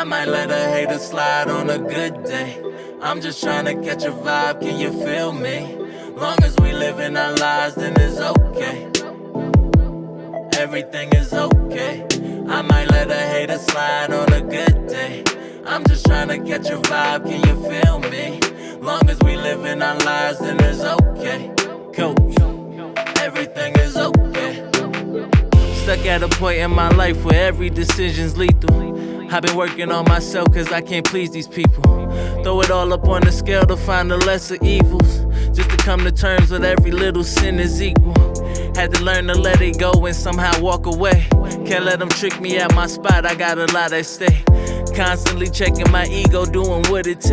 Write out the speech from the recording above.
I might let a hater slide on a good day. I'm just trying to catch a vibe, can you feel me? Long as we living our lives, then it's okay. Everything is okay. I might let a hater slide on a good day. I'm just trying to catch a vibe, can you feel me? Long as we living our lives, then it's okay. Coach, everything is okay. Stuck at a point in my life where every decision's lethal. I've been working on myself cause I can't please these people. Throw it all up on the scale to find the lesser evils. Just to come to terms with every little sin is equal. Had to learn to let it go and somehow walk away. Can't let them trick me at my spot, I got a lot at stake. Constantly checking my ego, doing what it takes.